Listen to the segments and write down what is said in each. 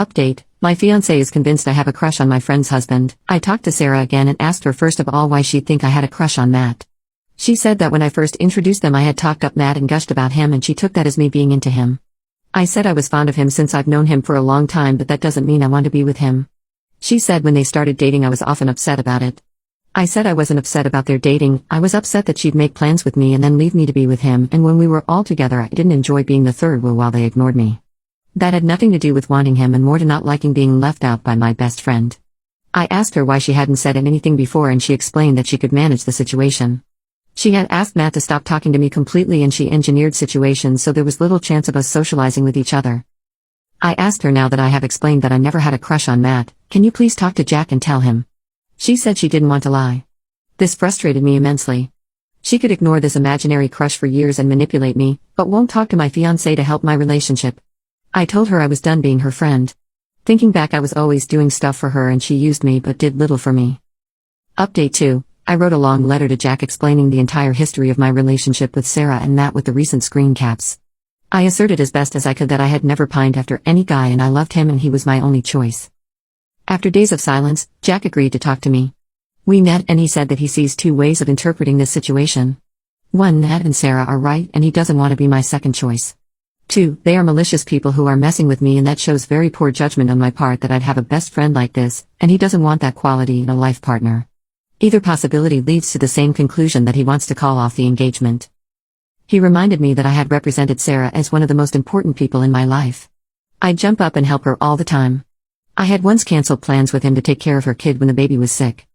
Update: my fiancé is convinced I have a crush on my friend's husband. I talked to Sarah again and asked her first of all why she'd think I had a crush on Matt. She said that when I first introduced them I had talked up Matt and gushed about him and she took that as me being into him. I said I was fond of him since I've known him for a long time, but that doesn't mean I want to be with him. She said when they started dating I was often upset about it. I said I wasn't upset about their dating, I was upset that she'd make plans with me and then leave me to be with him, and when we were all together I didn't enjoy being the third wheel while they ignored me. That had nothing to do with wanting him and more to not liking being left out by my best friend. I asked her why she hadn't said anything before and she explained that she could manage the situation. She had asked Matt to stop talking to me completely and she engineered situations so there was little chance of us socializing with each other. I asked her, now that I have explained that I never had a crush on Matt, can you please talk to Jack and tell him? She said she didn't want to lie. This frustrated me immensely. She could ignore this imaginary crush for years and manipulate me, but won't talk to my fiancé to help my relationship. I told her I was done being her friend. Thinking back, I was always doing stuff for her and she used me but did little for me. Update 2. I wrote a long letter to Jack explaining the entire history of my relationship with Sarah and Matt with the recent screen caps. I asserted as best as I could that I had never pined after any guy and I loved him and he was my only choice. After days of silence, Jack agreed to talk to me. We met and he said that he sees two ways of interpreting this situation. 1. Matt and Sarah are right and he doesn't want to be my second choice. 2. They are malicious people who are messing with me and that shows very poor judgment on my part that I'd have a best friend like this, and he doesn't want that quality in a life partner. Either possibility leads to the same conclusion, that he wants to call off the engagement. He reminded me that I had represented Sarah as one of the most important people in my life. I'd jump up and help her all the time. I had once canceled plans with him to take care of her kid when the baby was sick.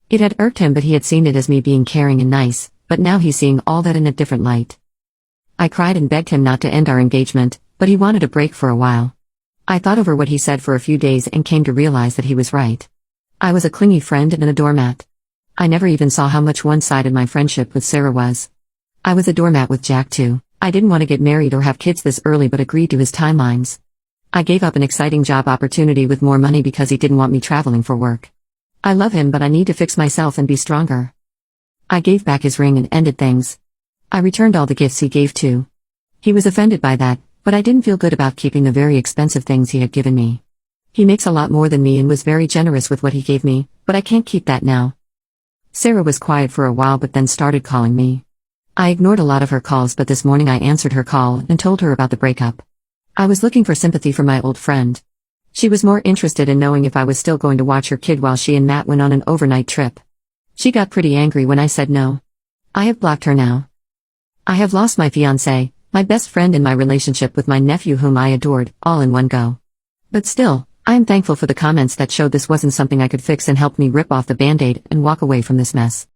It had irked him, but he had seen it as me being caring and nice, but now he's seeing all that in a different light. I cried and begged him not to end our engagement, but he wanted a break for a while. I thought over what he said for a few days and came to realize that he was right. I was a clingy friend and a doormat. I never even saw how much one-sided my friendship with Sarah was. I was a doormat with Jack too. I didn't want to get married or have kids this early but agreed to his timelines. I gave up an exciting job opportunity with more money because he didn't want me traveling for work. I love him but I need to fix myself and be stronger. I gave back his ring and ended things. I returned all the gifts he gave too. He was offended by that, but I didn't feel good about keeping the very expensive things he had given me. He makes a lot more than me and was very generous with what he gave me, but I can't keep that now. Sarah was quiet for a while but then started calling me. I ignored a lot of her calls, but this morning I answered her call and told her about the breakup. I was looking for sympathy from my old friend. She was more interested in knowing if I was still going to watch her kid while she and Matt went on an overnight trip. She got pretty angry when I said no. I have blocked her now. I have lost my fiancé, my best friend, and my relationship with my nephew whom I adored, all in one go. But still, I am thankful for the comments that showed this wasn't something I could fix and helped me rip off the band-aid and walk away from this mess.